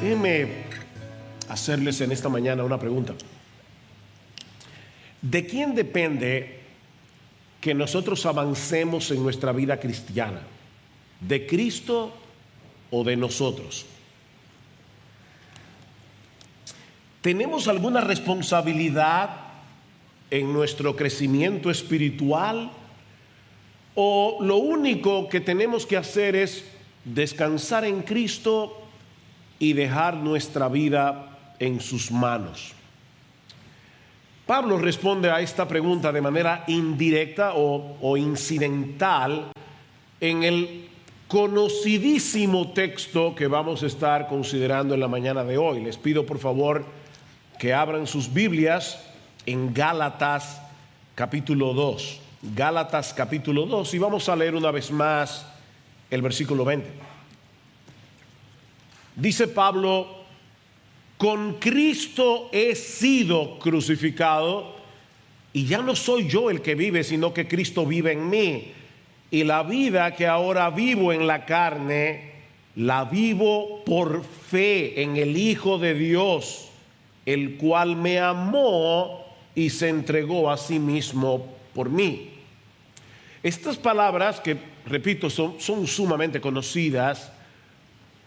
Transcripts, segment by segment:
Déjenme hacerles en esta mañana una pregunta. ¿De quién depende que nosotros avancemos en nuestra vida cristiana? ¿De Cristo o de nosotros? ¿Tenemos alguna responsabilidad en nuestro crecimiento espiritual? ¿O lo único que tenemos que hacer es descansar en Cristo y dejar nuestra vida en sus manos? Pablo responde a esta pregunta de manera indirecta o incidental en el conocidísimo texto que vamos a estar considerando en la mañana de hoy. Les pido por favor que abran sus Biblias en Gálatas capítulo 2. Gálatas capítulo 2, y vamos a leer una vez más el versículo 20. Dice Pablo: con Cristo he sido crucificado, y ya no soy yo el que vive, sino que Cristo vive en mí. Y la vida que ahora vivo en la carne, la vivo por fe en el Hijo de Dios, el cual me amó y se entregó a sí mismo por mí. Estas palabras, que repito son sumamente conocidas,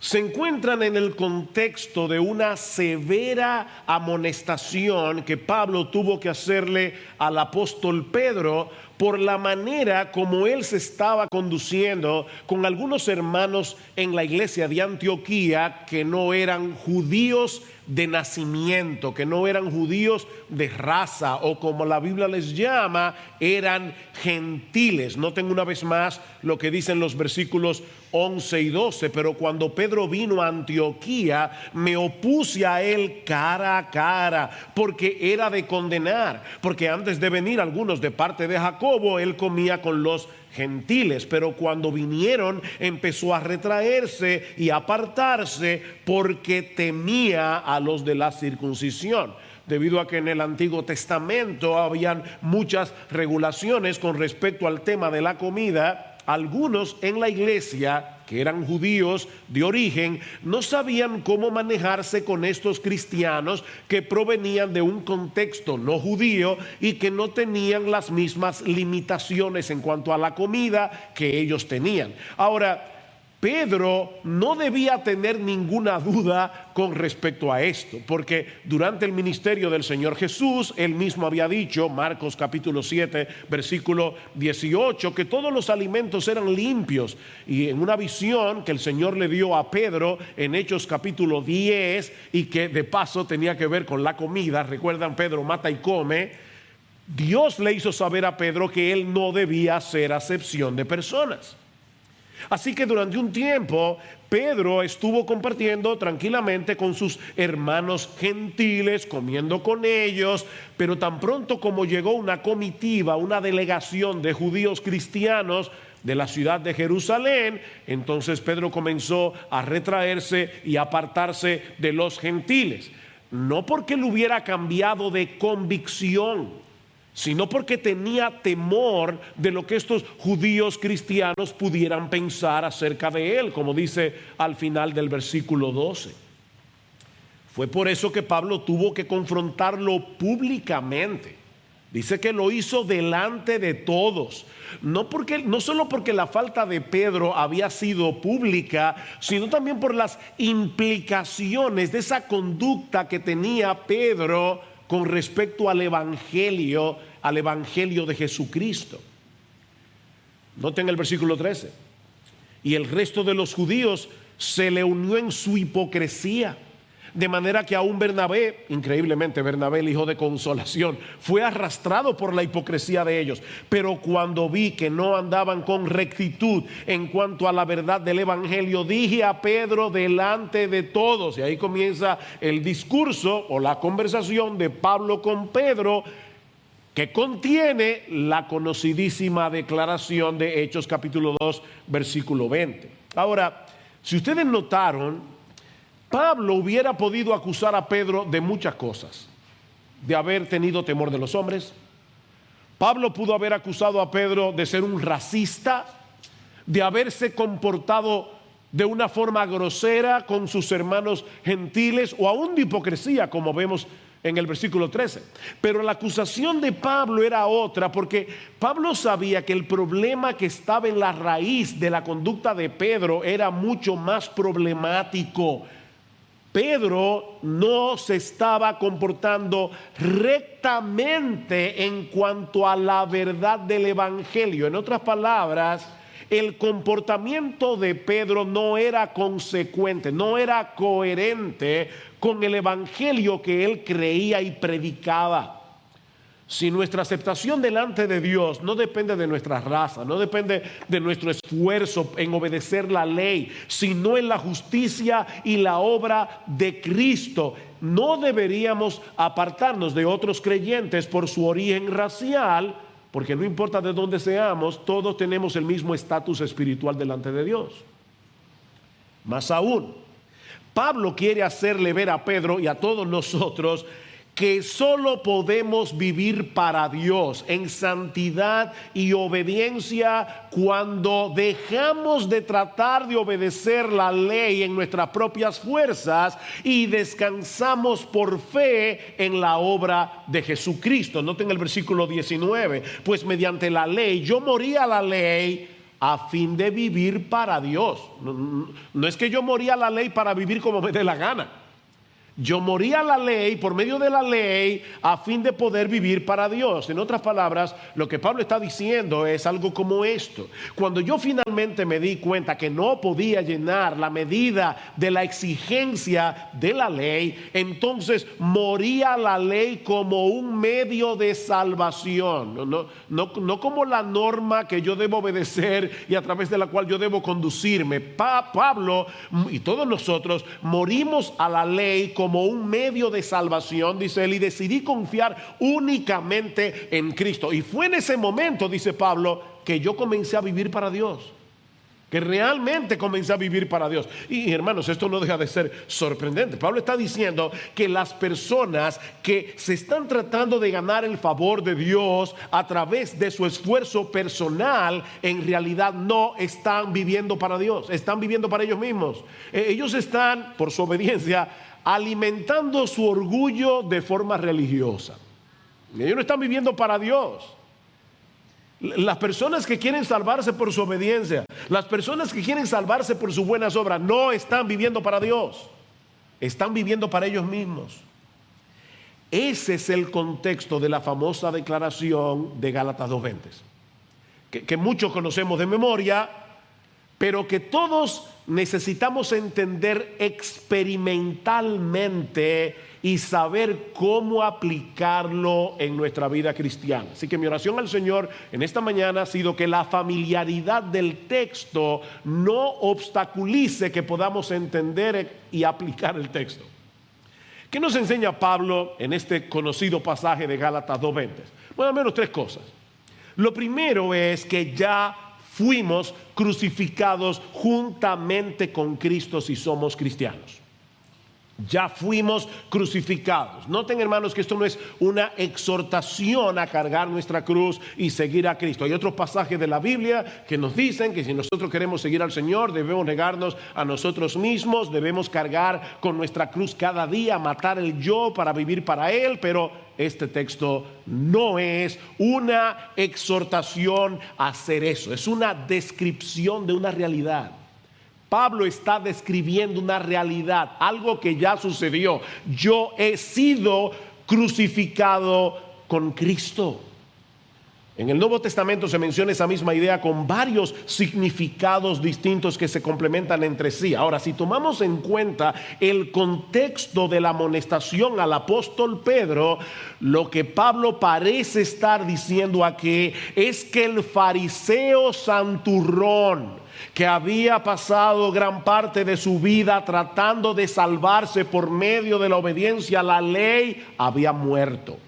se encuentran en el contexto de una severa amonestación que Pablo tuvo que hacerle al apóstol Pedro por la manera como él se estaba conduciendo con algunos hermanos en la iglesia de Antioquía que no eran judíos de nacimiento, que no eran judíos de raza, o como la Biblia les llama, eran gentiles. Noten una vez más lo que dicen los versículos 11 y 12. Pero cuando Pedro vino a Antioquía, me opuse a él cara a cara, porque era de condenar, porque antes de venir algunos de parte de Jacobo, él comía con los gentiles, pero cuando vinieron empezó a retraerse y apartarse, porque temía a los de la circuncisión, debido a que en el Antiguo Testamento habían muchas regulaciones con respecto al tema de la comida. Algunos en la iglesia, que eran judíos de origen, no sabían cómo manejarse con estos cristianos que provenían de un contexto no judío y que no tenían las mismas limitaciones en cuanto a la comida que ellos tenían. Ahora, Pedro no debía tener ninguna duda con respecto a esto, porque durante el ministerio del Señor Jesús, él mismo había dicho, Marcos capítulo 7, versículo 18, que todos los alimentos eran limpios. Y en una visión que el Señor le dio a Pedro en Hechos capítulo 10, y que de paso tenía que ver con la comida, recuerdan, Pedro mata y come, Dios le hizo saber a Pedro que él no debía hacer acepción de personas. Así que durante un tiempo Pedro estuvo compartiendo tranquilamente con sus hermanos gentiles, comiendo con ellos, pero tan pronto como llegó una comitiva, una delegación de judíos cristianos de la ciudad de Jerusalén, entonces Pedro comenzó a retraerse y apartarse de los gentiles. No porque él hubiera cambiado de convicción, sino porque tenía temor de lo que estos judíos cristianos pudieran pensar acerca de él, como dice al final del versículo 12. Fue por eso que Pablo tuvo que confrontarlo públicamente. Dice que lo hizo delante de todos, no solo porque la falta de Pedro había sido pública, sino también por las implicaciones de esa conducta que tenía Pedro con respecto al evangelio de Jesucristo. Noten el versículo 13. Y el resto de los judíos se le unió en su hipocresía, de manera que aún Bernabé, increíblemente Bernabé, el hijo de consolación, fue arrastrado por la hipocresía de ellos. Pero cuando vi que no andaban con rectitud en cuanto a la verdad del evangelio, dije a Pedro delante de todos, y ahí comienza el discurso o la conversación de Pablo con Pedro, que contiene la conocidísima declaración de Hechos capítulo 2, versículo 20. Ahora, si ustedes notaron, Pablo hubiera podido acusar a Pedro de muchas cosas: de haber tenido temor de los hombres. Pablo pudo haber acusado a Pedro de ser un racista, de haberse comportado de una forma grosera con sus hermanos gentiles o aún de hipocresía, como vemos en el versículo 13. Pero la acusación de Pablo era otra, porque Pablo sabía que el problema que estaba en la raíz de la conducta de Pedro era mucho más problemático. Pedro no se estaba comportando rectamente en cuanto a la verdad del evangelio. En otras palabras, el comportamiento de Pedro no era consecuente, no era coherente con el evangelio que él creía y predicaba. Si nuestra aceptación delante de Dios no depende de nuestra raza, no depende de nuestro esfuerzo en obedecer la ley, sino en la justicia y la obra de Cristo, no deberíamos apartarnos de otros creyentes por su origen racial, porque no importa de dónde seamos, todos tenemos el mismo estatus espiritual delante de Dios. Más aún, Pablo quiere hacerle ver a Pedro y a todos nosotros que solo podemos vivir para Dios en santidad y obediencia cuando dejamos de tratar de obedecer la ley en nuestras propias fuerzas y descansamos por fe en la obra de Jesucristo. Noten el versículo 19, pues mediante la ley yo morí a la ley a fin de vivir para Dios. No es que yo morí a la ley para vivir como me dé la gana. Yo morí a la ley, por medio de la ley, a fin de poder vivir para Dios. En otras palabras, lo que Pablo está diciendo es algo como esto. Cuando yo finalmente me di cuenta que no podía llenar la medida de la exigencia de la ley, entonces morí a la ley como un medio de salvación. No como la norma que yo debo obedecer y a través de la cual yo debo conducirme. Pablo y todos nosotros morimos a la ley como un medio de salvación, dice él, y decidí confiar únicamente en Cristo. Y fue en ese momento, dice Pablo, que yo comencé a vivir para Dios, que realmente comencé a vivir para Dios. Y hermanos, esto no deja de ser sorprendente. Pablo está diciendo que las personas que se están tratando de ganar el favor de Dios a través de su esfuerzo personal, en realidad no están viviendo para Dios, están viviendo para ellos mismos. Ellos están, por su obediencia, alimentando su orgullo de forma religiosa. Ellos no están viviendo para Dios. Las personas que quieren salvarse por su obediencia, las personas que quieren salvarse por sus buenas obras, no están viviendo para Dios, están viviendo para ellos mismos. Ese es el contexto de la famosa declaración de Gálatas 2:20, que muchos conocemos de memoria, pero que todos necesitamos entender experimentalmente y saber cómo aplicarlo en nuestra vida cristiana. Así que mi oración al Señor en esta mañana ha sido que la familiaridad del texto no obstaculice que podamos entender y aplicar el texto. ¿Qué nos enseña Pablo en este conocido pasaje de Gálatas 2:20? Bueno, al menos tres cosas. Lo primero es que ya fuimos crucificados juntamente con Cristo si somos cristianos. Ya fuimos crucificados. Noten, hermanos, que esto no es una exhortación a cargar nuestra cruz y seguir a Cristo. Hay otros pasajes de la Biblia que nos dicen que si nosotros queremos seguir al Señor, debemos negarnos a nosotros mismos, debemos cargar con nuestra cruz cada día, matar el yo para vivir para Él. Pero este texto no es una exhortación a hacer eso, es una descripción de una realidad. Pablo está describiendo una realidad, algo que ya sucedió. Yo he sido crucificado con Cristo. En el Nuevo Testamento se menciona esa misma idea con varios significados distintos que se complementan entre sí. Ahora, si tomamos en cuenta el contexto de la amonestación al apóstol Pedro, lo que Pablo parece estar diciendo aquí es que el fariseo santurrón, que había pasado gran parte de su vida tratando de salvarse por medio de la obediencia a la ley, había muerto.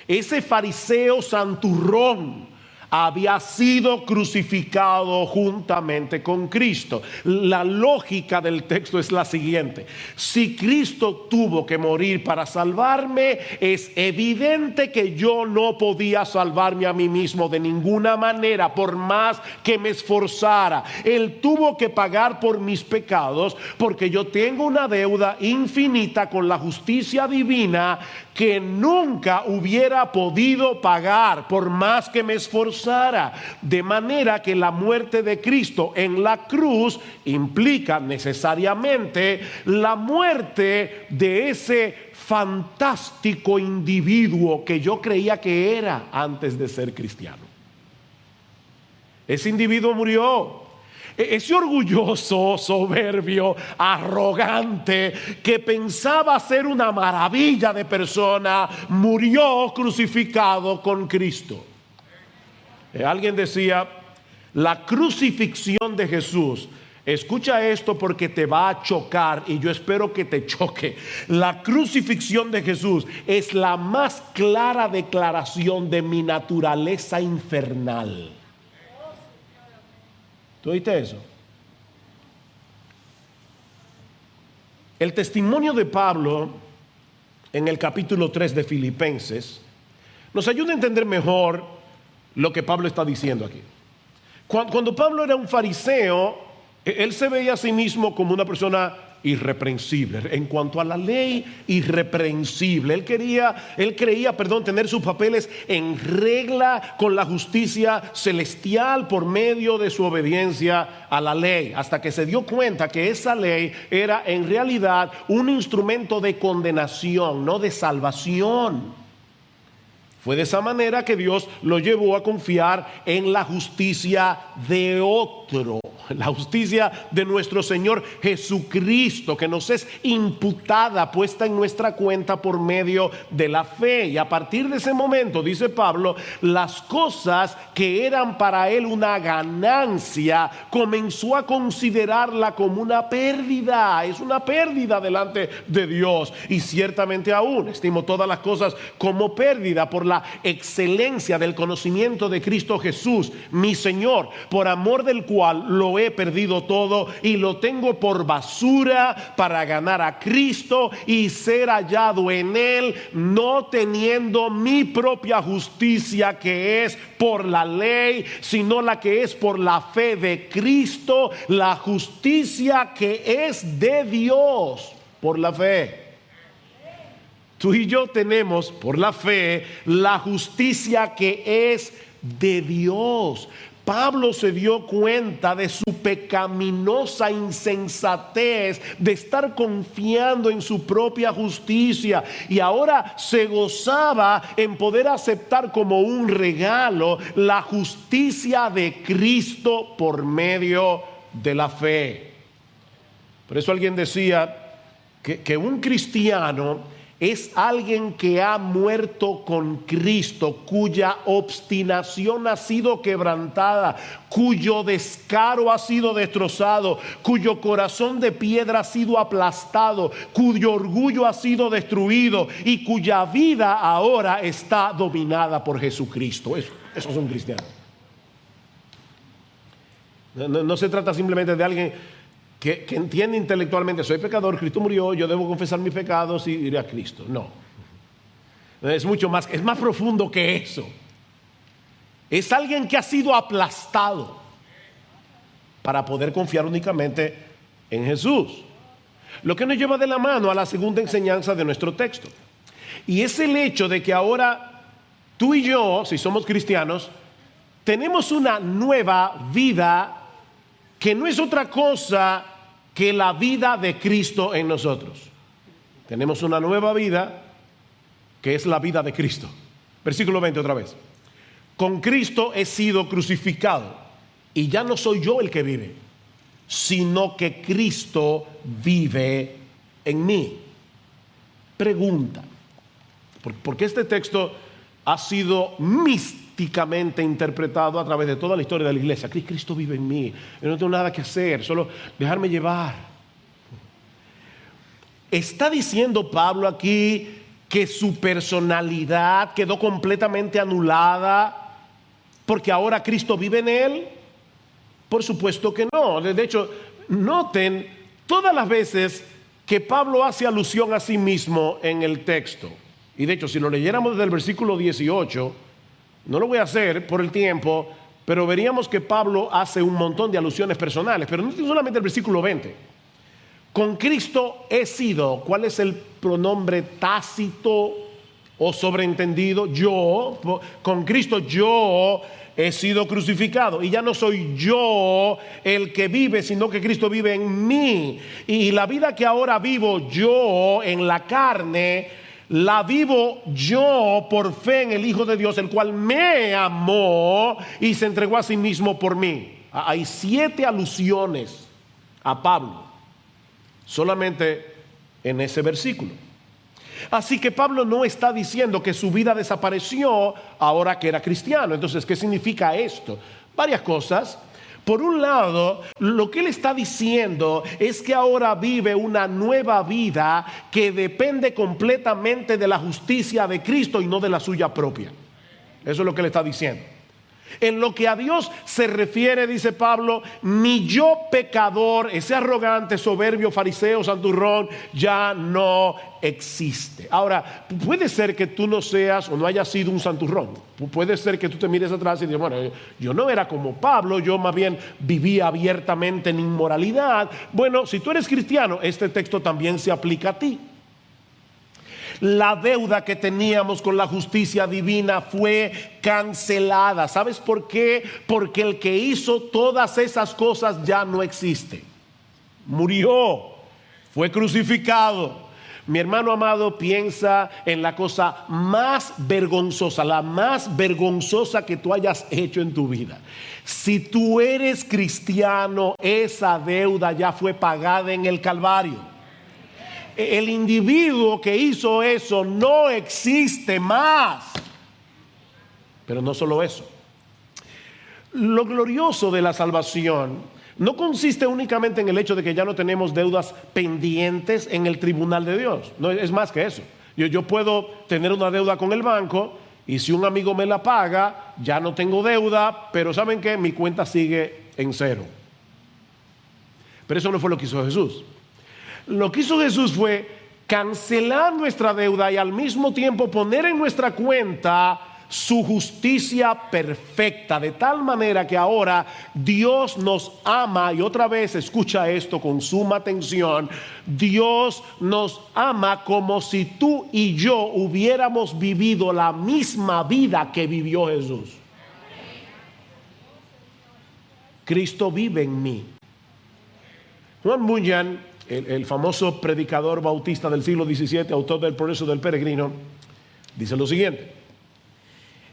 Ese fariseo santurrón había sido crucificado juntamente con Cristo. La lógica del texto es la siguiente: si Cristo tuvo que morir para salvarme, es evidente que yo no podía salvarme a mí mismo de ninguna manera, por más que me esforzara. Él tuvo que pagar por mis pecados, porque yo tengo una deuda infinita con la justicia divina que nunca hubiera podido pagar por más que me esforzara. De manera que la muerte de Cristo en la cruz implica necesariamente la muerte de ese fantástico individuo que yo creía que era antes de ser cristiano. Ese individuo murió. Ese orgulloso, soberbio, arrogante, que pensaba ser una maravilla de persona, murió crucificado con Cristo. Alguien decía: la crucifixión de Jesús, escucha esto porque te va a chocar y yo espero que te choque. La crucifixión de Jesús es la más clara declaración de mi naturaleza infernal. ¿Tú oíste eso? El testimonio de Pablo en el capítulo 3 de Filipenses nos ayuda a entender mejor lo que Pablo está diciendo aquí. Cuando Pablo era un fariseo, él se veía a sí mismo como una persona irreprensible. En cuanto a la ley, irreprensible. Él creía, tener sus papeles en regla con la justicia celestial por medio de su obediencia a la ley, hasta que se dio cuenta que esa ley era en realidad un instrumento de condenación, no de salvación. Fue de esa manera que Dios lo llevó a confiar en la justicia de otro, la justicia de nuestro Señor Jesucristo, que nos es imputada, puesta en nuestra cuenta por medio de la fe. Y a partir de ese momento, dice Pablo, las cosas que eran para él una ganancia, comenzó a considerarla como una pérdida. Es una pérdida delante de Dios, y ciertamente aún estimo todas las cosas como pérdida por la excelencia del conocimiento de Cristo Jesús, mi Señor, por amor del cual lo he perdido todo y lo tengo por basura para ganar a Cristo y ser hallado en él, no teniendo mi propia justicia que es por la ley, sino la que es por la fe de Cristo, la justicia que es de Dios por la fe. Tú y yo tenemos por la fe la justicia que es de Dios. Pablo se dio cuenta de su pecaminosa insensatez de estar confiando en su propia justicia, y ahora se gozaba en poder aceptar como un regalo la justicia de Cristo por medio de la fe. Por eso alguien decía que un cristiano es alguien que ha muerto con Cristo, cuya obstinación ha sido quebrantada, cuyo descaro ha sido destrozado, cuyo corazón de piedra ha sido aplastado, cuyo orgullo ha sido destruido y cuya vida ahora está dominada por Jesucristo. Eso es un cristiano. No se trata simplemente de alguien que entiende intelectualmente: soy pecador, Cristo murió, yo debo confesar mis pecados y iré a Cristo. No, es mucho más, es más profundo que eso. Es alguien que ha sido aplastado para poder confiar únicamente en Jesús. Lo que nos lleva de la mano a la segunda enseñanza de nuestro texto, y es el hecho de que ahora tú y yo, si somos cristianos, tenemos una nueva vida que no es otra cosa que la vida de Cristo en nosotros. Tenemos una nueva vida que es la vida de Cristo. Versículo 20 otra vez. Con Cristo he sido crucificado, y ya no soy yo el que vive, sino que Cristo vive en mí. Pregunta: ¿por qué este texto ha sido místicamente interpretado a través de toda la historia de la iglesia? Cristo vive en mí, yo no tengo nada que hacer, solo dejarme llevar. Está diciendo Pablo aquí que su personalidad quedó completamente anulada porque ahora Cristo vive en él. Por supuesto que no. De hecho, noten todas las veces que Pablo hace alusión a sí mismo en el texto. Y de hecho, si lo leyéramos desde el versículo 18, no lo voy a hacer por el tiempo, pero veríamos que Pablo hace un montón de alusiones personales. Pero no solamente el versículo 20. Con Cristo he sido. ¿Cuál es el pronombre tácito o sobreentendido? Yo. Con Cristo yo he sido crucificado. Y ya no soy yo el que vive, sino que Cristo vive en mí. Y la vida que ahora vivo yo en la carne, la vivo yo por fe en el Hijo de Dios, el cual me amó y se entregó a sí mismo por mí. Hay 7 alusiones a Pablo solamente en ese versículo. Así que Pablo no está diciendo que su vida desapareció ahora que era cristiano. Entonces, ¿qué significa esto? Varias cosas. Por un lado, lo que él está diciendo es que ahora vive una nueva vida que depende completamente de la justicia de Cristo y no de la suya propia. Eso es lo que él está diciendo. En lo que a Dios se refiere, dice Pablo, mi yo pecador, ese arrogante, soberbio, fariseo, santurrón, ya no existe. Ahora, puede ser que tú no seas o no hayas sido un santurrón. Puede ser que tú te mires atrás y digas, bueno, yo no era como Pablo, yo más bien vivía abiertamente en inmoralidad. Bueno, si tú eres cristiano, este texto también se aplica a ti. La deuda que teníamos con la justicia divina fue cancelada. ¿Sabes por qué? Porque el que hizo todas esas cosas ya no existe. Murió, fue crucificado. Mi hermano amado, piensa en la cosa más vergonzosa, la más vergonzosa que tú hayas hecho en tu vida. Si tú eres cristiano, esa deuda ya fue pagada en el Calvario. El individuo que hizo eso no existe más. Pero no solo eso. Lo glorioso de la salvación no consiste únicamente en el hecho de que ya no tenemos deudas pendientes en el tribunal de Dios. No, es más que eso. Yo puedo tener una deuda con el banco y si un amigo me la paga, ya no tengo deuda, pero ¿saben qué? Mi cuenta sigue en cero. Pero eso no fue lo que hizo Jesús. Lo que hizo Jesús fue cancelar nuestra deuda y al mismo tiempo poner en nuestra cuenta su justicia perfecta, de tal manera que ahora Dios nos ama. Y otra vez escucha esto con suma atención: Dios nos ama como si tú y yo hubiéramos vivido la misma vida que vivió Jesús. Cristo vive en mí. Juan Bunyan, el famoso predicador bautista del siglo XVII, autor del Progreso del Peregrino, dice lo siguiente: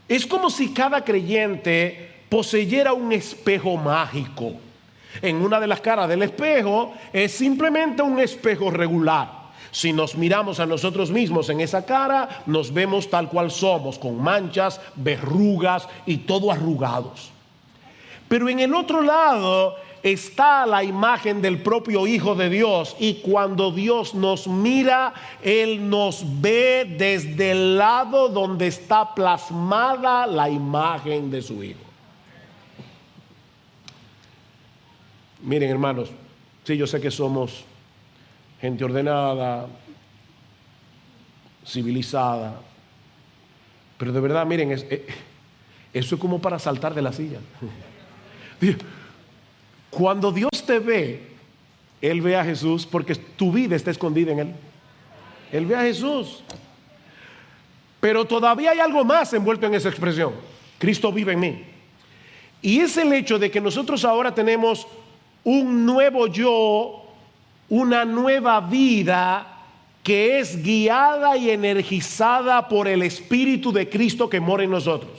es como si cada creyente poseyera un espejo mágico. En una de las caras del espejo es simplemente un espejo regular. Si nos miramos a nosotros mismos en esa cara, nos vemos tal cual somos, con manchas, verrugas y todo arrugados. Pero en el otro lado está la imagen del propio Hijo de Dios, y cuando Dios nos mira, Él nos ve desde el lado donde está plasmada la imagen de su Hijo. Miren, hermanos, sí, yo sé que somos gente ordenada, civilizada, pero de verdad, miren, eso es como para saltar de la silla. Cuando Dios te ve, Él ve a Jesús, porque tu vida está escondida en Él. Él ve a Jesús. Pero todavía hay algo más envuelto en esa expresión: Cristo vive en mí. Y es el hecho de que nosotros ahora tenemos un nuevo yo, una nueva vida que es guiada y energizada por el Espíritu de Cristo que mora en nosotros.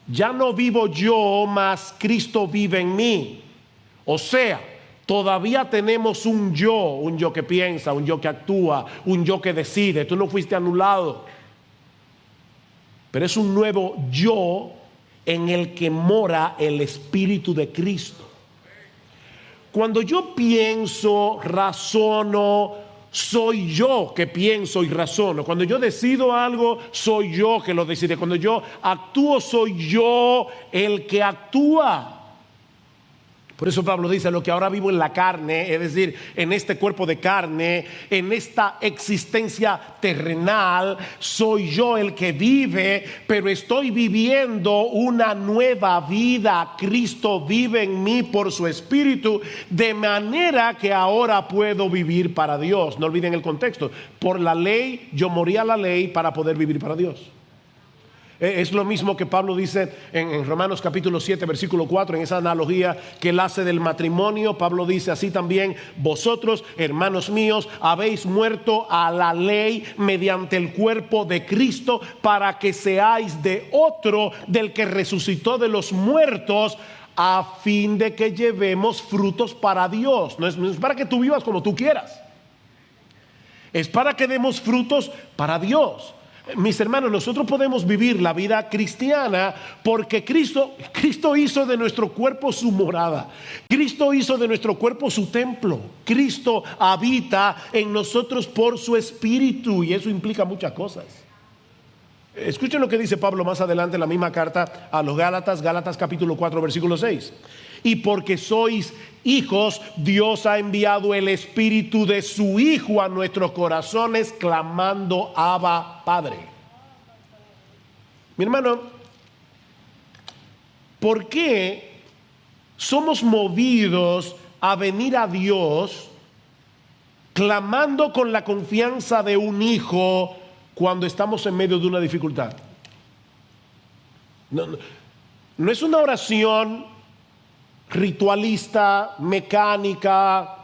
Ya no vivo yo, mas Cristo vive en mí. O sea, todavía tenemos un yo que piensa, un yo que actúa, un yo que decide. Tú no fuiste anulado, pero es un nuevo yo en el que mora el Espíritu de Cristo. Cuando yo pienso, razono, soy yo que pienso y razono. Cuando yo decido algo, soy yo que lo decide. Cuando yo actúo, soy yo el que actúa. Por eso Pablo dice: lo que ahora vivo en la carne, es decir, en este cuerpo de carne, en esta existencia terrenal, soy yo el que vive, pero estoy viviendo una nueva vida. Cristo vive en mí por su Espíritu, de manera que ahora puedo vivir para Dios. No olviden el contexto. Por la ley, yo morí a la ley para poder vivir para Dios. Es lo mismo que Pablo dice en Romanos capítulo 7 versículo 4, en esa analogía que él hace del matrimonio. Pablo dice: así también vosotros, hermanos míos, habéis muerto a la ley mediante el cuerpo de Cristo, para que seáis de otro, del que resucitó de los muertos, a fin de que llevemos frutos para Dios. No es para que tú vivas como tú quieras, es para que demos frutos para Dios. Mis hermanos, nosotros podemos vivir la vida cristiana porque Cristo hizo de nuestro cuerpo su morada. Cristo hizo de nuestro cuerpo su templo. Cristo habita en nosotros por su Espíritu, y eso implica muchas cosas. Escuchen lo que dice Pablo más adelante en la misma carta a los Gálatas, Gálatas capítulo 4 versículo 6. Y porque sois hijos, Dios ha enviado el Espíritu de su Hijo a nuestros corazones, clamando: Abba, Padre. Mi hermano, ¿por qué somos movidos a venir a Dios clamando con la confianza de un hijo cuando estamos en medio de una dificultad? No es una oración ritualista, mecánica: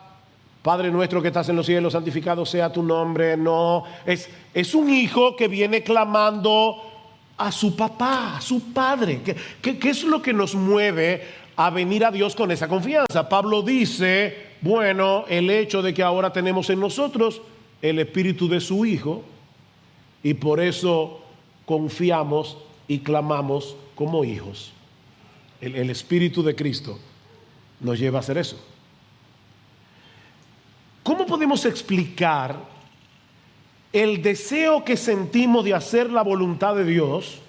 Padre nuestro que estás en los cielos, santificado sea tu nombre. No, es un hijo que viene clamando a su papá, a su padre. ¿Qué es lo que nos mueve a venir a Dios con esa confianza? Pablo dice: bueno, el hecho de que ahora tenemos en nosotros el Espíritu de su Hijo, y por eso confiamos y clamamos como hijos. El Espíritu de Cristo nos lleva a hacer eso. ¿Cómo podemos explicar el deseo que sentimos de hacer la voluntad de Dios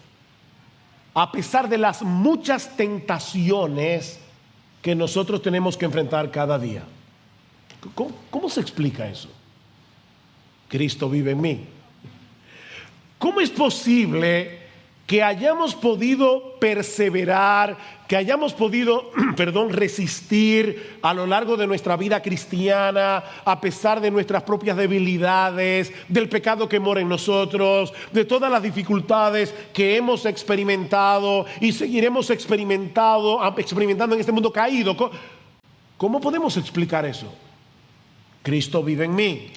a pesar de las muchas tentaciones que nosotros tenemos que enfrentar cada día? ¿Cómo se explica eso? Cristo vive en mí. ¿Cómo es posible que hayamos podido perseverar, que hayamos podido, resistir a lo largo de nuestra vida cristiana, a pesar de nuestras propias debilidades, del pecado que mora en nosotros, de todas las dificultades que hemos experimentado y seguiremos experimentando en este mundo caído? ¿Cómo podemos explicar eso? Cristo vive en mí.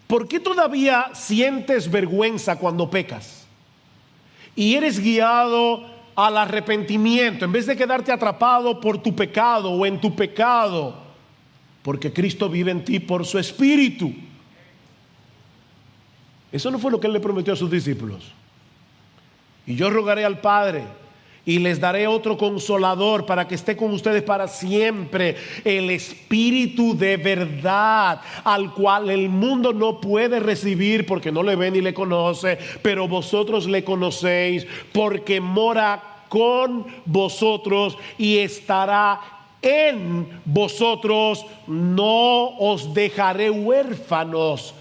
¿Por qué todavía sientes vergüenza cuando pecas y eres guiado al arrepentimiento en vez de quedarte atrapado por tu pecado o en tu pecado? Porque Cristo vive en ti por su Espíritu. Eso no fue lo que Él le prometió a sus discípulos: y yo rogaré al Padre y les daré otro consolador para que esté con ustedes para siempre, el Espíritu de verdad, al cual el mundo no puede recibir porque no le ve ni le conoce, pero vosotros le conocéis, porque mora con vosotros y estará en vosotros. No os dejaré huérfanos,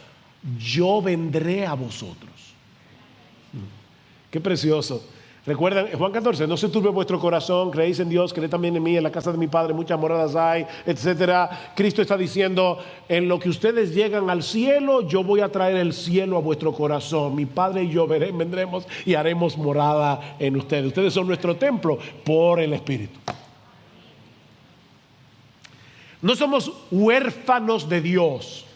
yo vendré a vosotros. Qué precioso. Recuerdan Juan 14: no se turbe vuestro corazón, creéis en Dios, creed también en mí. En la casa de mi Padre muchas moradas hay, etcétera. Cristo está diciendo: en lo que ustedes llegan al cielo, yo voy a traer el cielo a vuestro corazón. Mi Padre y yo vendremos y haremos morada en ustedes. Ustedes son nuestro templo por el Espíritu. No somos huérfanos de Dios.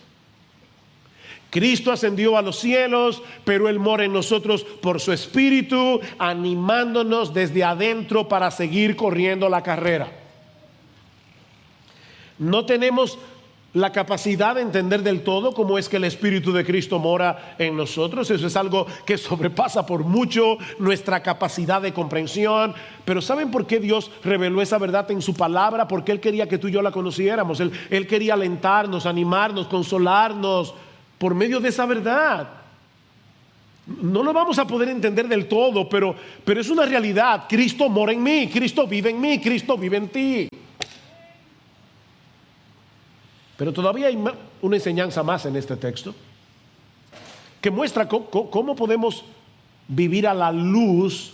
Cristo ascendió a los cielos, pero Él mora en nosotros por su Espíritu, animándonos desde adentro para seguir corriendo la carrera. No tenemos la capacidad de entender del todo cómo es que el Espíritu de Cristo mora en nosotros. Eso es algo que sobrepasa por mucho nuestra capacidad de comprensión. Pero ¿saben por qué Dios reveló esa verdad en su palabra? Porque Él quería que tú y yo la conociéramos. Él quería alentarnos, animarnos, consolarnos por medio de esa verdad. No lo vamos a poder entender del todo, pero es una realidad. Cristo mora en mí, Cristo vive en mí, Cristo vive en ti. Pero todavía hay una enseñanza más en este texto que muestra cómo podemos vivir a la luz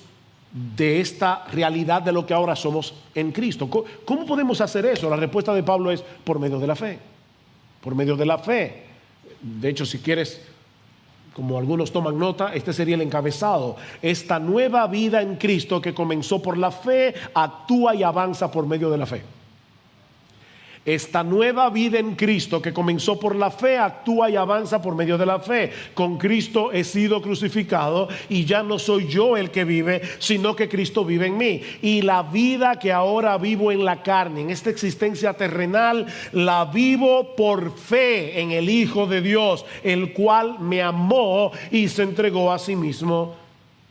de esta realidad de lo que ahora somos en Cristo. ¿Cómo podemos hacer eso? La respuesta de Pablo es por medio de la fe. Por medio de la fe. De hecho, si quieres, como algunos toman nota, este sería el encabezado. Esta nueva vida en Cristo que comenzó por la fe, actúa y avanza por medio de la fe. Esta nueva vida en Cristo que comenzó por la fe, actúa y avanza por medio de la fe. Con Cristo he sido crucificado y ya no soy yo el que vive, sino que Cristo vive en mí. Y la vida que ahora vivo en la carne, en esta existencia terrenal, la vivo por fe en el Hijo de Dios, el cual me amó y se entregó a sí mismo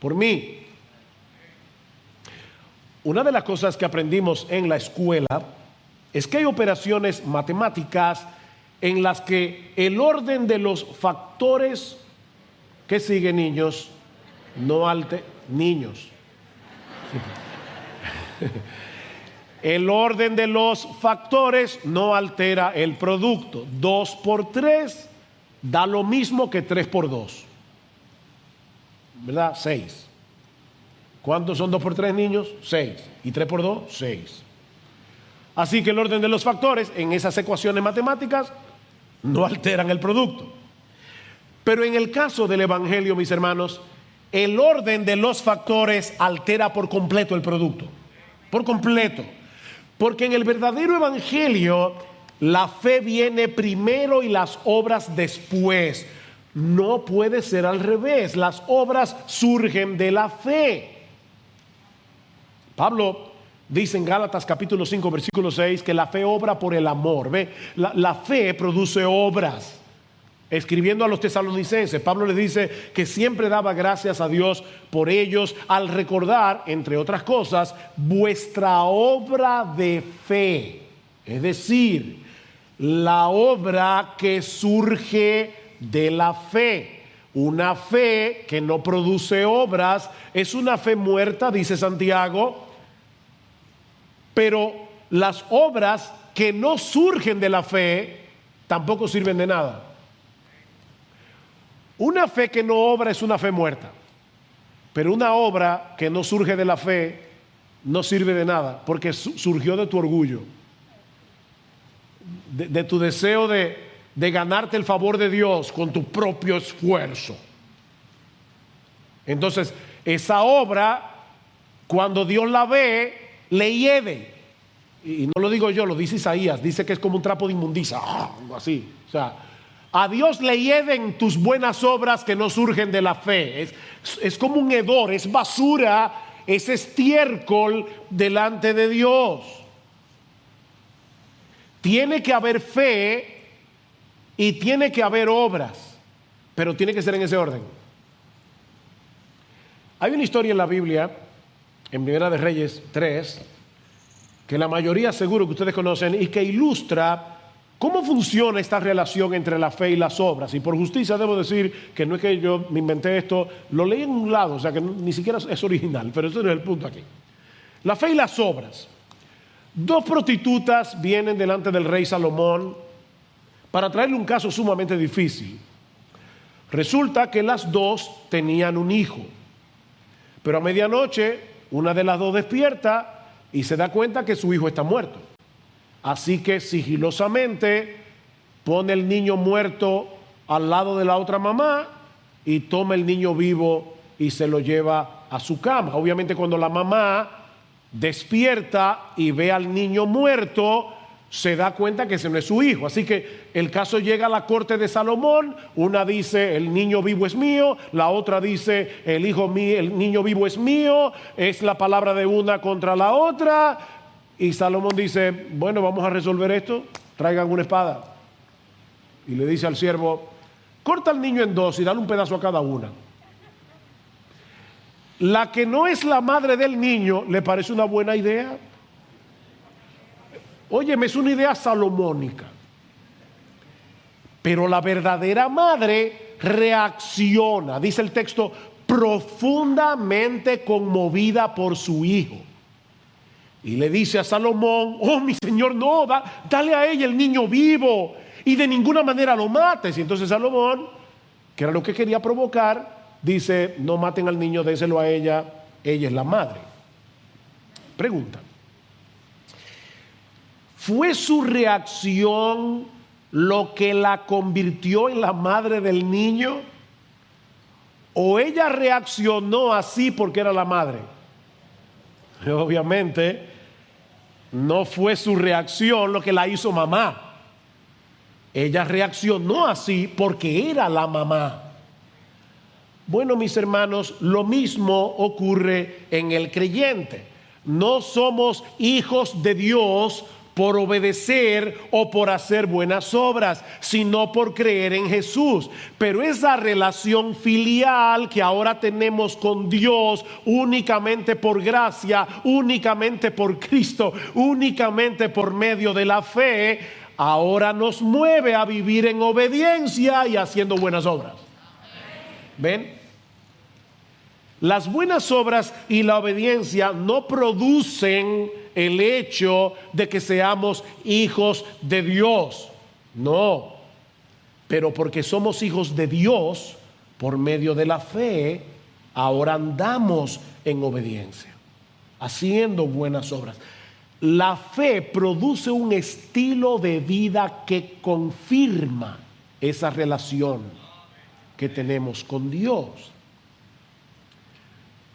por mí. Una de las cosas que aprendimos en la escuela es que hay operaciones matemáticas en las que el orden de los factores que siguen, niños, el orden de los factores no altera el producto. 2 por 3 da lo mismo que 3 por 2, ¿verdad? 6. ¿Cuántos son 2 por 3, niños? 6. ¿Y 3 por 2? 6. Así que el orden de los factores en esas ecuaciones matemáticas no alteran el producto. Pero en el caso del Evangelio, mis hermanos, el orden de los factores altera por completo el producto. Por completo. Porque en el verdadero Evangelio, la fe viene primero y las obras después. No puede ser al revés. Las obras surgen de la fe. Pablo dice en Gálatas capítulo 5 versículo 6 que la fe obra por el amor. ¿Ve? La fe produce obras. Escribiendo a los tesalonicenses, Pablo les dice que siempre daba gracias a Dios por ellos al recordar, entre otras cosas, vuestra obra de fe. Es decir, la obra que surge de la fe. Una fe que no produce obras es una fe muerta, dice Santiago. Pero las obras que no surgen de la fe tampoco sirven de nada. Una fe que no obra es una fe muerta. Pero una obra que no surge de la fe no sirve de nada, porque surgió de tu orgullo, de tu deseo de ganarte el favor de Dios con tu propio esfuerzo. Entonces, esa obra, cuando Dios la ve, le hiede. Y no lo digo yo, lo dice Isaías. Dice que es como un trapo de inmundicia, algo así. O sea, a Dios le hieden tus buenas obras que no surgen de la fe. Es como un hedor, es basura, es estiércol delante de Dios. Tiene que haber fe y tiene que haber obras, pero tiene que ser en ese orden. Hay una historia en la Biblia, en Primera de Reyes 3, que la mayoría seguro que ustedes conocen y que ilustra cómo funciona esta relación entre la fe y las obras. Y por justicia debo decir que no es que yo me inventé esto, lo leí en un lado, o sea que ni siquiera es original, pero ese no es el punto aquí. La fe y las obras. 2 prostitutas vienen delante del rey Salomón para traerle un caso sumamente difícil. Resulta que las 2 tenían un hijo, pero a medianoche una de las 2 despierta y se da cuenta que su hijo está muerto. Así que sigilosamente pone el niño muerto al lado de la otra mamá y toma el niño vivo y se lo lleva a su cama. Obviamente cuando la mamá despierta y ve al niño muerto, se da cuenta que ese no es su hijo. Así que el caso llega a la corte de Salomón. Una dice el niño vivo es mío, la otra dice el niño vivo es mío. Es la palabra de una contra la otra. Y Salomón dice, bueno, vamos a resolver esto, traigan una espada. y le dice al siervo: corta al niño en dos y dale un pedazo a cada una. La que no es la madre del niño le parece una buena idea. Óyeme, es una idea salomónica. Pero la verdadera madre reacciona, dice el texto, profundamente conmovida por su hijo. Y le dice a Salomón: oh, mi señor, no, dale a ella el niño vivo y de ninguna manera lo mates. Y entonces Salomón, que era lo que quería provocar, dice: no maten al niño, déselo a ella, ella es la madre. Pregunta: ¿fue su reacción lo que la convirtió en la madre del niño? ¿O ella reaccionó así porque era la madre? Obviamente no fue su reacción lo que la hizo mamá. Ella reaccionó así porque era la mamá. Bueno, mis hermanos, lo mismo ocurre en el creyente. No somos hijos de Dios por obedecer o por hacer buenas obras, sino por creer en Jesús. Pero esa relación filial que ahora tenemos con Dios, únicamente por gracia, únicamente por Cristo, únicamente por medio de la fe, ahora nos mueve a vivir en obediencia y haciendo buenas obras. ¿Ven? Las buenas obras y la obediencia no producen el hecho de que seamos hijos de Dios. No. Pero porque somos hijos de Dios, por medio de la fe, ahora andamos en obediencia, haciendo buenas obras. La fe produce un estilo de vida que confirma esa relación que tenemos con Dios.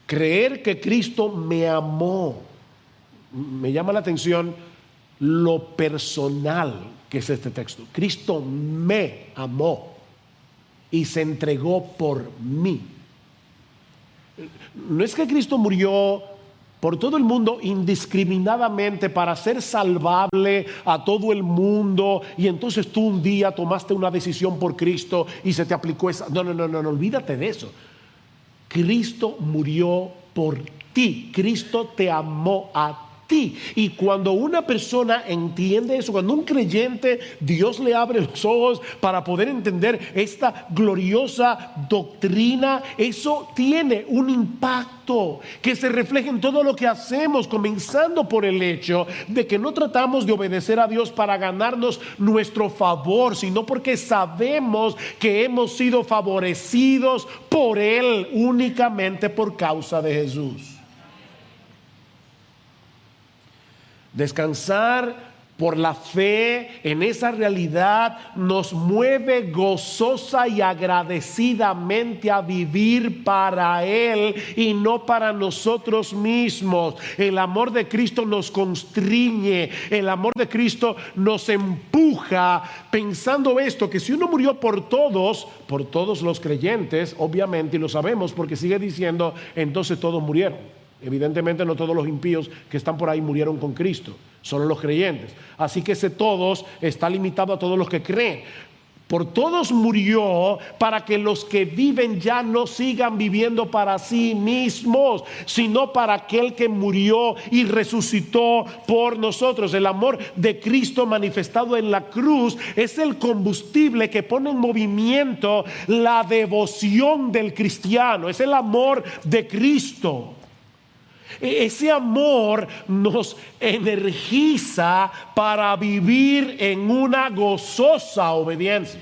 Creer que Cristo me amó. Me llama la atención lo personal que es este texto. Cristo me amó y se entregó por mí. No es que Cristo murió por todo el mundo indiscriminadamente para ser salvable a todo el mundo y entonces tú un día tomaste una decisión por Cristo y se te aplicó esa. No, olvídate de eso. Cristo murió por ti. Cristo te amó a ti. Y cuando una persona entiende eso, cuando un creyente, Dios le abre los ojos para poder entender esta gloriosa doctrina, eso tiene un impacto que se refleja en todo lo que hacemos, comenzando por el hecho de que no tratamos de obedecer a Dios para ganarnos nuestro favor, sino porque sabemos que hemos sido favorecidos por Él únicamente por causa de Jesús. Descansar por la fe en esa realidad nos mueve gozosa y agradecidamente a vivir para Él y no para nosotros mismos. El amor de Cristo nos constriñe, el amor de Cristo nos empuja, pensando esto, que si uno murió por todos los creyentes, obviamente, y lo sabemos porque sigue diciendo, entonces todos murieron. Evidentemente no todos los impíos que están por ahí murieron con Cristo, solo los creyentes. Así que ese todos está limitado a todos los que creen. Por todos murió para que los que viven ya no sigan viviendo para sí mismos, sino para aquel que murió y resucitó por nosotros. El amor de Cristo manifestado en la cruz es el combustible que pone en movimiento la devoción del cristiano. Es el amor de Cristo. Ese amor nos energiza para vivir en una gozosa obediencia.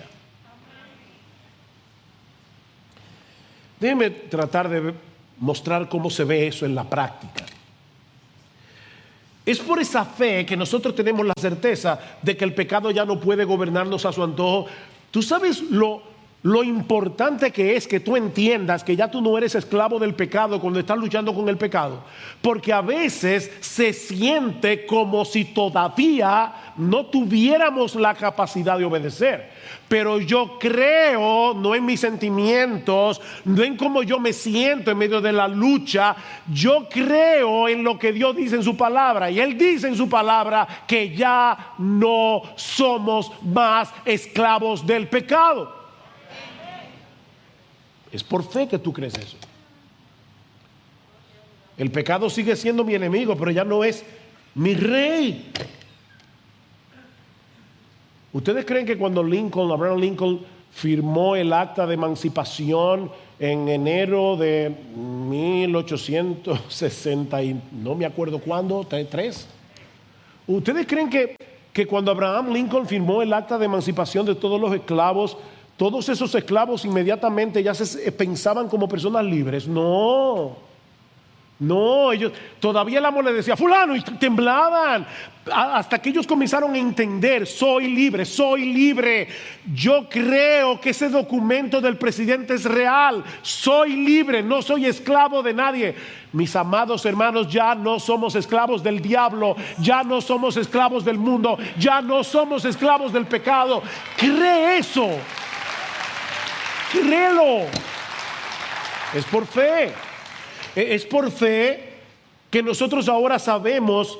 Déjenme tratar de mostrar cómo se ve eso en la práctica. Es por esa fe que nosotros tenemos la certeza de que el pecado ya no puede gobernarnos a su antojo. ¿Tú sabes lo lo importante que es que tú entiendas que ya tú no eres esclavo del pecado cuando estás luchando con el pecado. Porque a veces se siente como si todavía no tuviéramos la capacidad de obedecer. Pero yo creo, no en mis sentimientos, no en cómo yo me siento en medio de la lucha. Yo creo en lo que Dios dice en su palabra. Y Él dice en su palabra que ya no somos más esclavos del pecado. Es por fe que tú crees eso. El pecado sigue siendo mi enemigo, pero ya no es mi rey. ¿Ustedes creen que cuando Abraham Lincoln firmó el acta de emancipación en enero de 1860 y no me acuerdo cuándo, 3? ¿Ustedes creen que cuando Abraham Lincoln firmó el acta de emancipación de todos los esclavos, todos esos esclavos inmediatamente ya se pensaban como personas libres? No, ellos todavía el amo le decía fulano y temblaban hasta que ellos comenzaron a entender: soy libre. Yo creo que ese documento del presidente es real. Soy libre, no soy esclavo de nadie. Mis amados hermanos, ya no somos esclavos del diablo, ya no somos esclavos del mundo, ya no somos esclavos del pecado. Cree eso. Créelo. Es por fe. Es por fe que nosotros ahora sabemos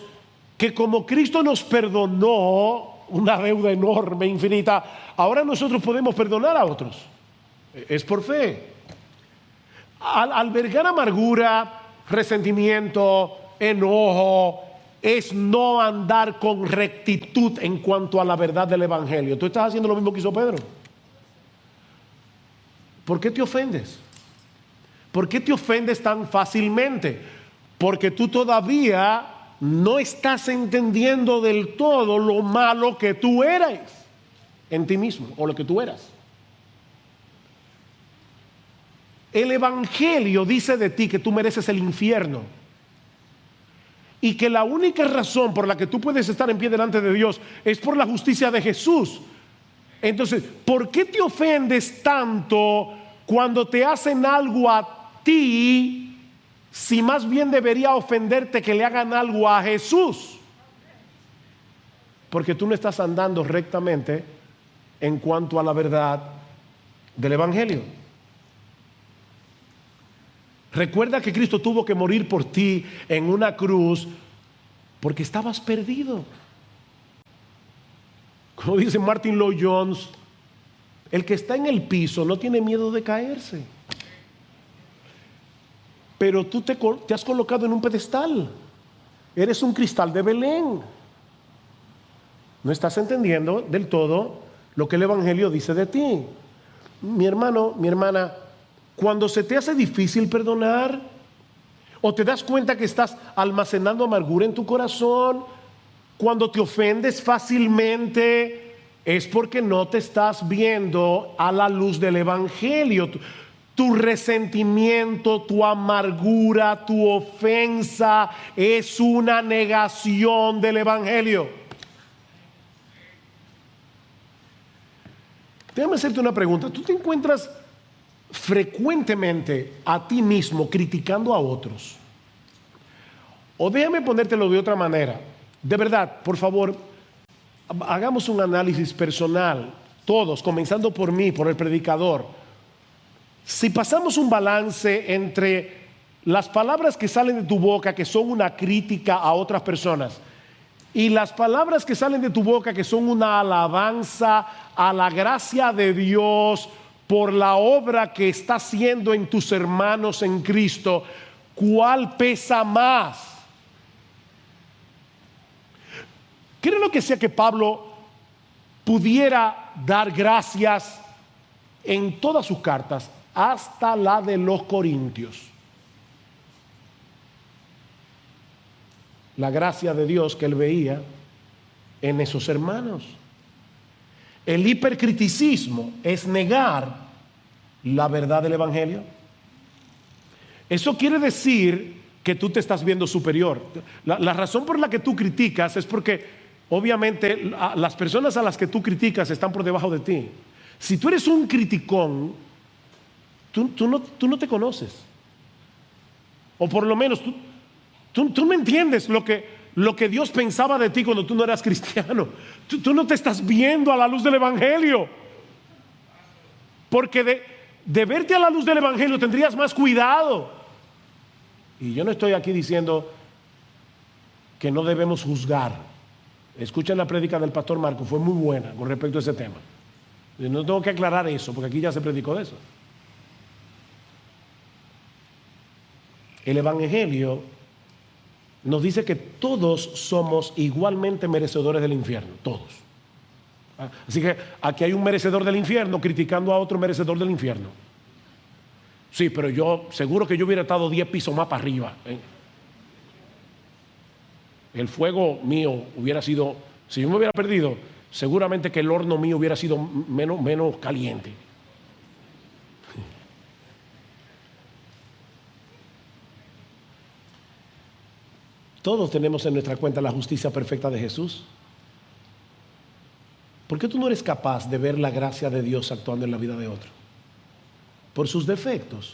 que como Cristo nos perdonó una deuda enorme, infinita, ahora nosotros podemos perdonar a otros. Es por fe. Al albergar amargura, resentimiento, enojo, es no andar con rectitud en cuanto a la verdad del Evangelio. Tú estás haciendo lo mismo que hizo Pedro. ¿Por qué te ofendes? ¿Por qué te ofendes tan fácilmente? Porque tú todavía no estás entendiendo del todo lo malo que tú eres en ti mismo o lo que tú eras. El Evangelio dice de ti que tú mereces el infierno y que la única razón por la que tú puedes estar en pie delante de Dios es por la justicia de Jesús. Entonces, ¿por qué te ofendes tanto cuando te hacen algo a ti, si más bien debería ofenderte que le hagan algo a Jesús? Porque tú no estás andando rectamente en cuanto a la verdad del Evangelio. Recuerda que Cristo tuvo que morir por ti en una cruz porque estabas perdido. Como dice Martin Lloyd-Jones, el que está en el piso no tiene miedo de caerse. Pero tú te has colocado en un pedestal. Eres un cristal de Belén. No estás entendiendo del todo lo que el Evangelio dice de ti. Mi hermano, mi hermana, cuando se te hace difícil perdonar, o te das cuenta que estás almacenando amargura en tu corazón, cuando te ofendes fácilmente, es porque no te estás viendo a la luz del Evangelio. Tu resentimiento, tu amargura, tu ofensa es una negación del Evangelio. Déjame hacerte una pregunta. ¿Tú te encuentras frecuentemente a ti mismo criticando a otros? O déjame ponértelo de otra manera. De verdad, por favor, hagamos un análisis personal, todos, comenzando por mí, por el predicador. Si pasamos un balance entre las palabras que salen de tu boca, que son una crítica a otras personas, y las palabras que salen de tu boca, que son una alabanza a la gracia de Dios por la obra que está haciendo en tus hermanos en Cristo, ¿cuál pesa más? Creo que sea que Pablo pudiera dar gracias en todas sus cartas, hasta la de los Corintios. La gracia de Dios que él veía en esos hermanos. El hipercriticismo es negar la verdad del Evangelio. Eso quiere decir que tú te estás viendo superior. La razón por la que tú criticas es porque obviamente las personas a las que tú criticas están por debajo de ti. Si tú eres un criticón, tú no te conoces. O por lo menos tú no entiendes lo que Dios pensaba de ti cuando tú no eras cristiano. Tú no te estás viendo a la luz del Evangelio. Porque de verte a la luz del Evangelio tendrías más cuidado. Y yo no estoy aquí diciendo que no debemos juzgar. Escuchen la prédica del pastor Marco, fue muy buena con respecto a ese tema. Yo no tengo que aclarar eso, porque aquí ya se predicó de eso. El Evangelio nos dice que todos somos igualmente merecedores del infierno, todos. Así que aquí hay un merecedor del infierno criticando a otro merecedor del infierno. Sí, pero yo seguro que yo hubiera estado 10 pisos más para arriba. El fuego mío hubiera sido, si yo me hubiera perdido, seguramente que el horno mío hubiera sido menos caliente. Todos tenemos en nuestra cuenta la justicia perfecta de Jesús. ¿Por qué tú no eres capaz de ver la gracia de Dios actuando en la vida de otro? Por sus defectos.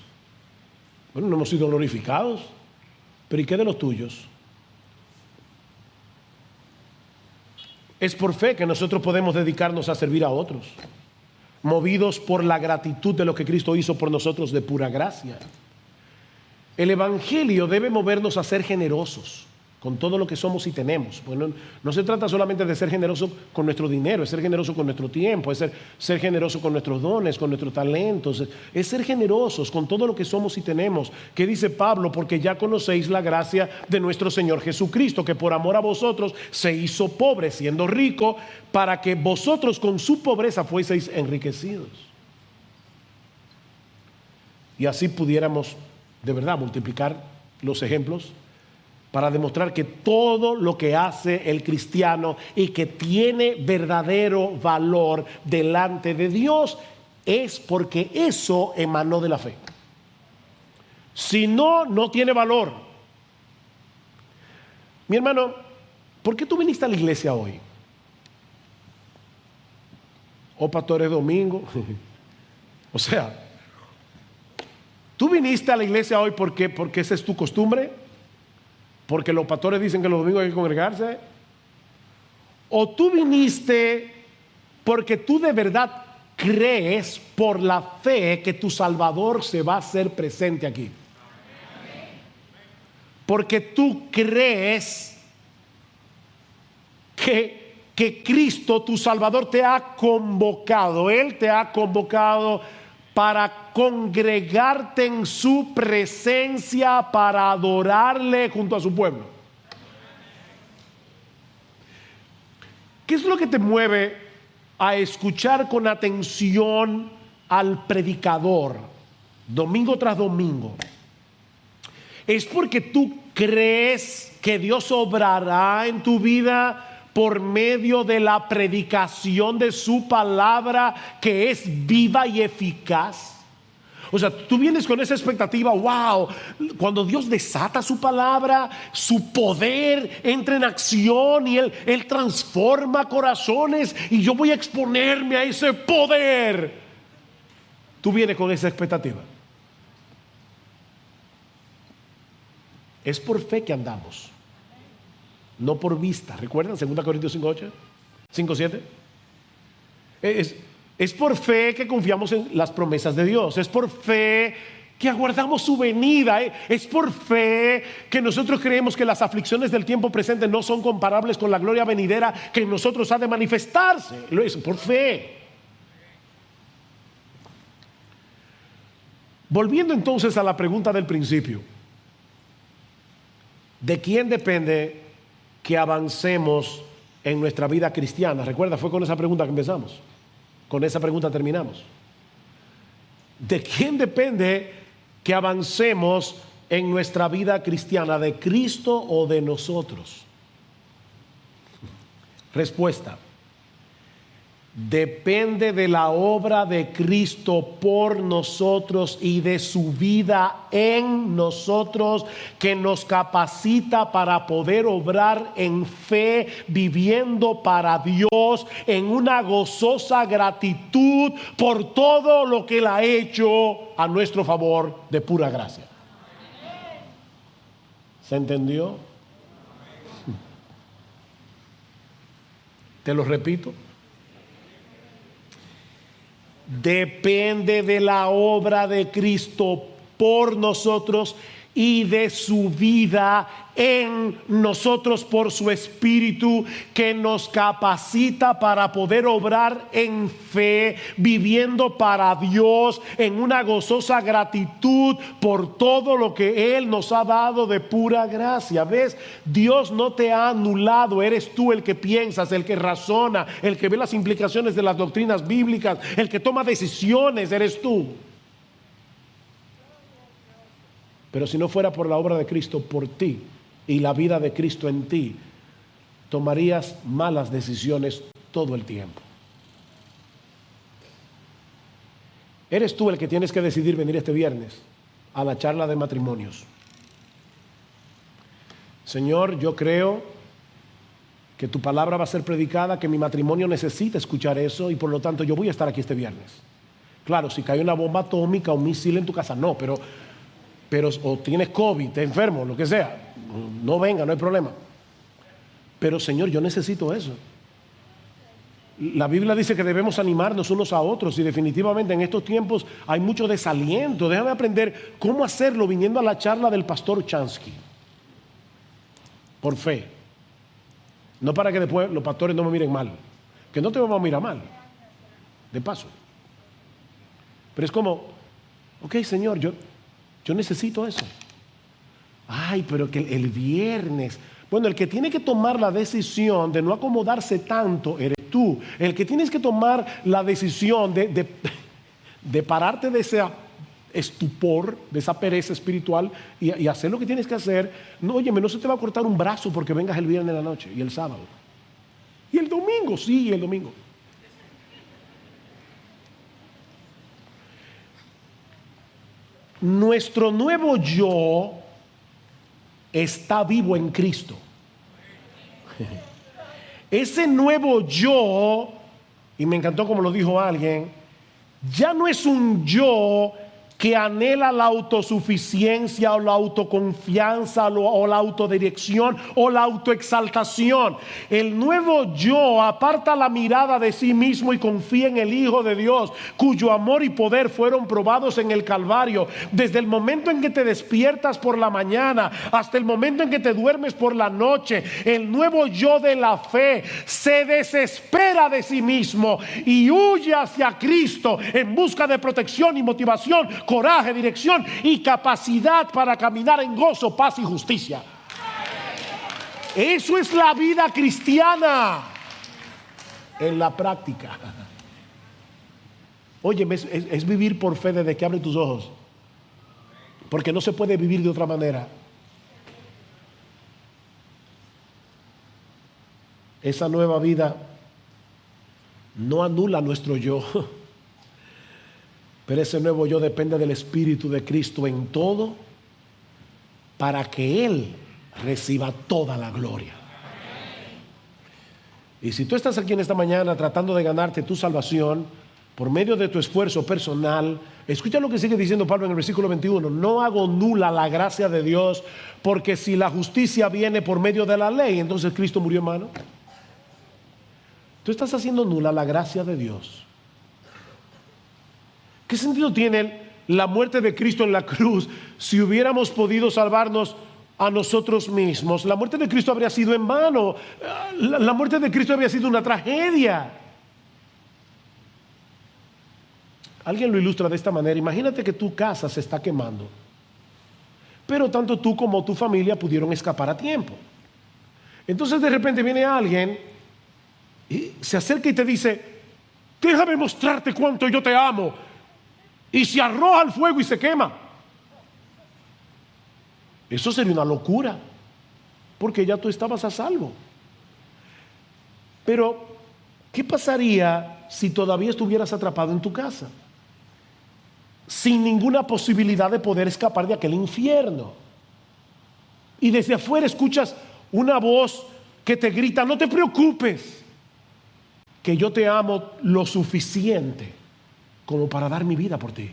Bueno, no hemos sido glorificados, pero ¿y qué de los tuyos? Es por fe que nosotros podemos dedicarnos a servir a otros, movidos por la gratitud de lo que Cristo hizo por nosotros de pura gracia. El Evangelio debe movernos a ser generosos con todo lo que somos y tenemos. Bueno, no se trata solamente de ser generoso con nuestro dinero, es ser generoso con nuestro tiempo, es ser generoso con nuestros dones, con nuestros talentos, es ser generosos con todo lo que somos y tenemos. ¿Qué dice Pablo? Porque ya conocéis la gracia de nuestro Señor Jesucristo, que por amor a vosotros se hizo pobre, siendo rico, para que vosotros con su pobreza fueseis enriquecidos. Y así pudiéramos de verdad multiplicar los ejemplos para demostrar que todo lo que hace el cristiano y que tiene verdadero valor delante de Dios es porque eso emanó de la fe. Si no, no tiene valor. Mi hermano, ¿por qué tú viniste a la iglesia hoy? ¿O pastor es domingo? O sea, ¿tú viniste a la iglesia hoy porque esa es tu costumbre? ¿Porque los pastores dicen que los domingos hay que congregarse? ¿O tú viniste porque tú de verdad crees por la fe que tu Salvador se va a hacer presente aquí? Porque tú crees que Cristo, tu Salvador, te ha convocado. Él te ha convocado para congregarte en su presencia, para adorarle junto a su pueblo. ¿Qué es lo que te mueve a escuchar con atención al predicador domingo tras domingo? ¿Es porque tú crees que Dios obrará en tu vida por medio de la predicación de su palabra, que es viva y eficaz? O sea, tú vienes con esa expectativa, wow, cuando Dios desata su palabra, su poder entra en acción y Él transforma corazones y yo voy a exponerme a ese poder. Tú vienes con esa expectativa. Es por fe que andamos, no por vista. ¿Recuerdan 2 Corintios 5:8? 5:7. Es por fe que confiamos en las promesas de Dios. Es por fe que aguardamos su venida. Es por fe que nosotros creemos que las aflicciones del tiempo presente no son comparables con la gloria venidera que en nosotros ha de manifestarse. Lo es por fe. Volviendo entonces a la pregunta del principio, ¿de quién depende que avancemos en nuestra vida cristiana? Recuerda, fue con esa pregunta que empezamos. Con esa pregunta terminamos. ¿De quién depende que avancemos en nuestra vida cristiana? ¿De Cristo o de nosotros? Respuesta: depende de la obra de Cristo por nosotros y de su vida en nosotros, que nos capacita para poder obrar en fe, viviendo para Dios en una gozosa gratitud por todo lo que Él ha hecho a nuestro favor de pura gracia. ¿Se entendió? Te lo repito. Depende de la obra de Cristo por nosotros y de su vida en nosotros por su Espíritu, que nos capacita para poder obrar en fe, viviendo para Dios en una gozosa gratitud por todo lo que Él nos ha dado de pura gracia. ¿Ves? Dios no te ha anulado, eres tú el que piensas, el que razona, el que ve las implicaciones de las doctrinas bíblicas, el que toma decisiones, eres tú. Pero si no fuera por la obra de Cristo por ti y la vida de Cristo en ti, tomarías malas decisiones todo el tiempo. Eres tú el que tienes que decidir venir este viernes a la charla de matrimonios. Señor, yo creo que tu palabra va a ser predicada, que mi matrimonio necesita escuchar eso y por lo tanto yo voy a estar aquí este viernes. Claro, si cae una bomba atómica o un misil en tu casa, no, pero o tienes COVID, te enfermo, lo que sea, no venga, no hay problema. Pero Señor, yo necesito eso. La Biblia dice que debemos animarnos unos a otros y definitivamente en estos tiempos hay mucho desaliento. Déjame aprender cómo hacerlo viniendo a la charla del pastor Chansky. Por fe. No para que después los pastores no me miren mal. Que no te vamos a mirar mal. De paso. Pero es como, ok, Señor, yo necesito eso. Ay, pero que el viernes. Bueno, el que tiene que tomar la decisión de no acomodarse tanto eres tú. El que tienes que tomar la decisión de pararte de ese estupor, de esa pereza espiritual y hacer lo que tienes que hacer. No, óyeme, no se te va a cortar un brazo porque vengas el viernes en la noche y el sábado. Y el domingo, sí, el domingo. Nuestro nuevo yo está vivo en Cristo. Ese nuevo yo, y me encantó como lo dijo alguien, ya no es un yo que anhela la autosuficiencia o la autoconfianza o la autodirección o la autoexaltación. El nuevo yo aparta la mirada de sí mismo y confía en el Hijo de Dios, cuyo amor y poder fueron probados en el Calvario. Desde el momento en que te despiertas por la mañana hasta el momento en que te duermes por la noche, el nuevo yo de la fe se desespera de sí mismo y huye hacia Cristo en busca de protección y motivación, coraje, dirección y capacidad para caminar en gozo, paz y justicia. Eso es la vida cristiana en la práctica. Oye, es vivir por fe desde que abres tus ojos, porque no se puede vivir de otra manera. Esa nueva vida no anula nuestro yo, pero ese nuevo yo depende del Espíritu de Cristo en todo para que Él reciba toda la gloria. Y si tú estás aquí en esta mañana tratando de ganarte tu salvación por medio de tu esfuerzo personal, escucha lo que sigue diciendo Pablo en el versículo 21. No hago nula la gracia de Dios, porque si la justicia viene por medio de la ley, entonces Cristo murió en vano. Tú estás haciendo nula la gracia de Dios. ¿Qué sentido tiene la muerte de Cristo en la cruz si hubiéramos podido salvarnos a nosotros mismos? La muerte de Cristo habría sido en vano. La muerte de Cristo habría sido una tragedia. Alguien lo ilustra de esta manera. Imagínate que tu casa se está quemando, pero tanto tú como tu familia pudieron escapar a tiempo. Entonces de repente viene alguien y se acerca y te dice: déjame mostrarte cuánto yo te amo. Y se arroja al fuego y se quema. Eso sería una locura, porque ya tú estabas a salvo. Pero ¿Qué pasaría si todavía estuvieras atrapado en tu casa, sin ninguna posibilidad de poder escapar de aquel infierno? Y desde afuera escuchas una voz que te grita: no te preocupes, que yo te amo lo suficiente como para dar mi vida por ti.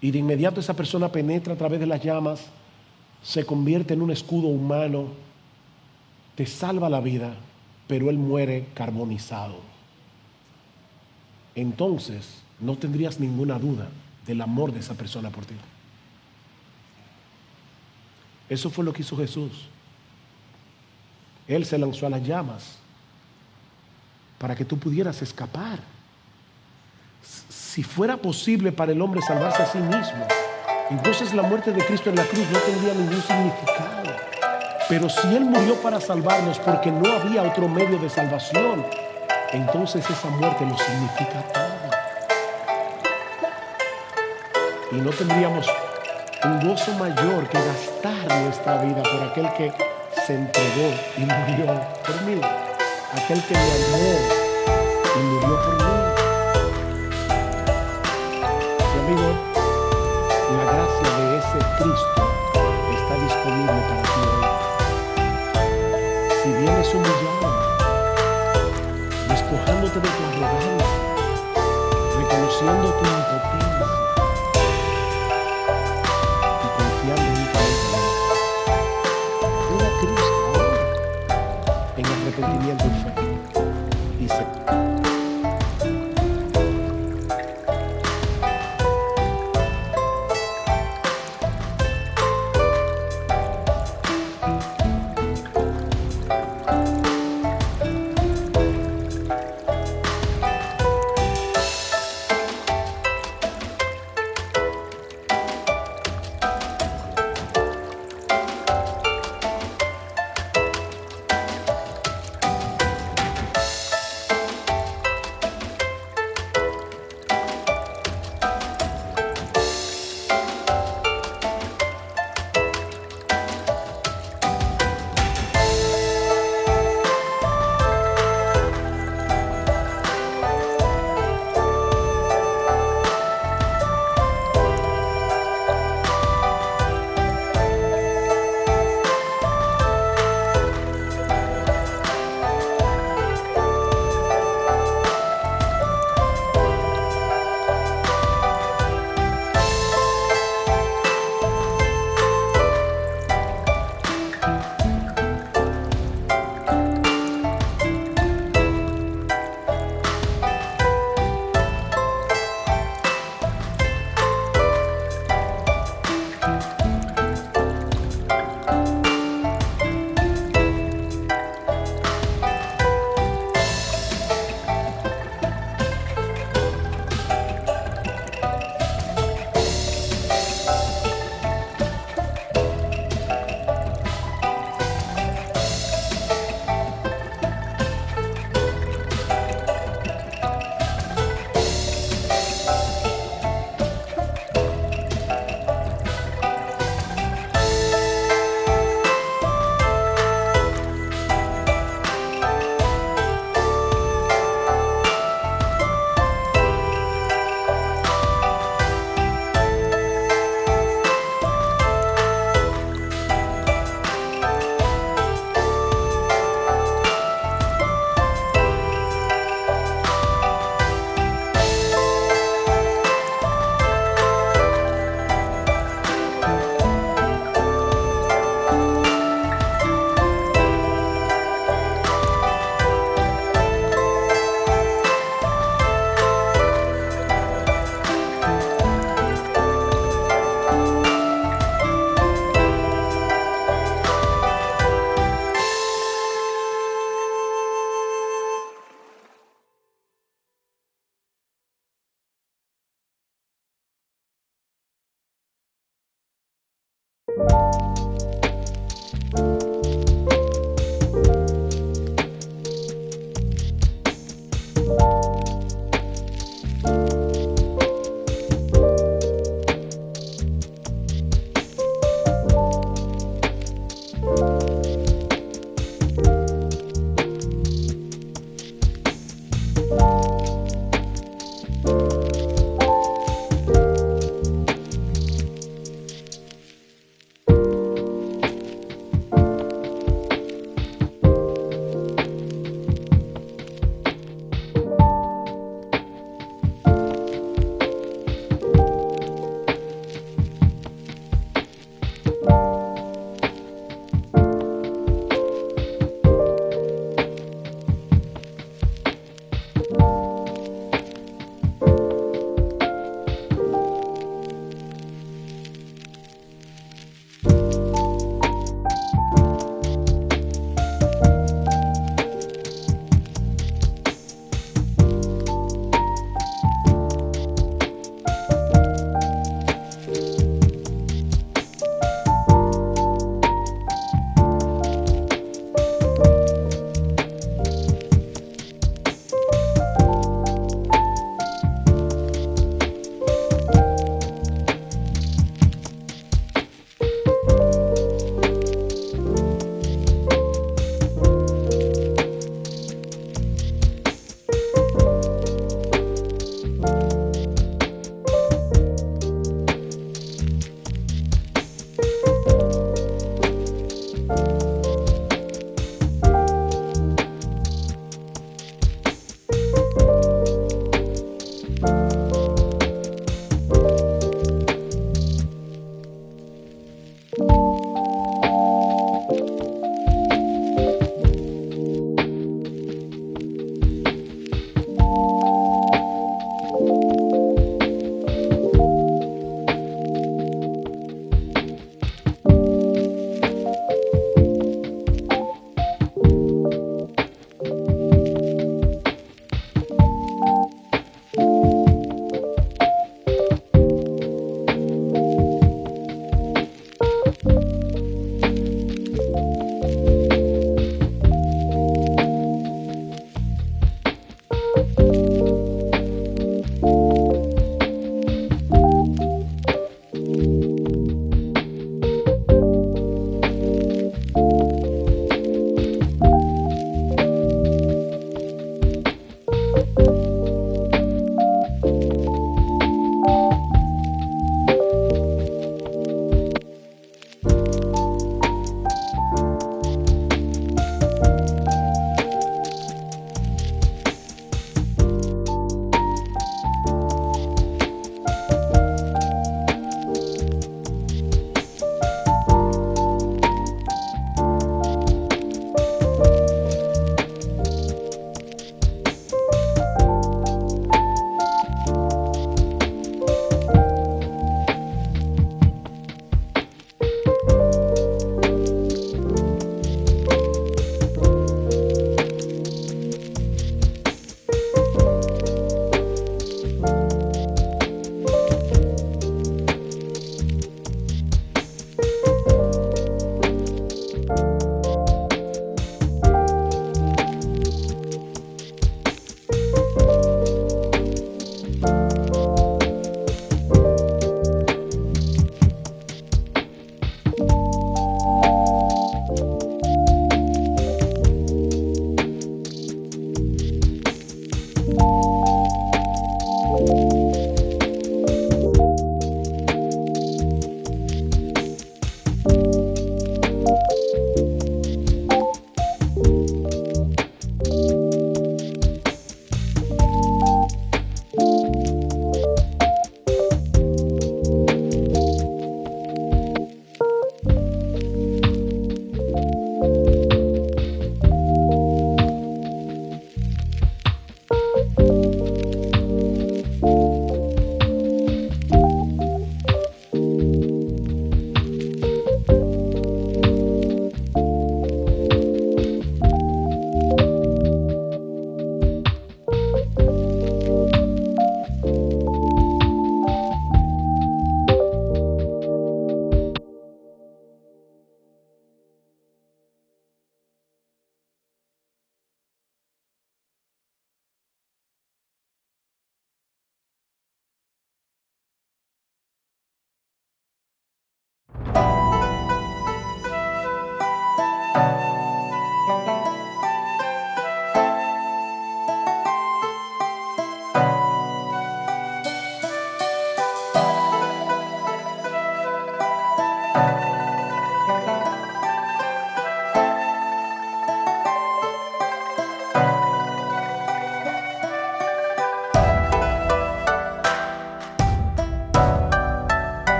Y de inmediato esa persona penetra a través de las llamas, se convierte en un escudo humano, te salva la vida, pero él muere carbonizado. Entonces no tendrías ninguna duda del amor de esa persona por ti. Eso fue lo que hizo Jesús. Él se lanzó a las llamas para que tú pudieras escapar. Si fuera posible para el hombre salvarse a sí mismo, entonces la muerte de Cristo en la cruz no tendría ningún significado. Pero si Él murió para salvarnos porque no había otro medio de salvación, entonces esa muerte lo significa todo. Y no tendríamos un gozo mayor que gastar nuestra vida por aquel que se entregó y murió por mí, aquel que me amó y murió por mí. Y amigo, la gracia de ese Cristo está disponible para ti hoy. Si vienes humillado, despojándote de tu arrogancia, reconociendo tu impotencia y confiando únicamente en Él, ven a Cristo ahora en arrepentimiento y fe y se...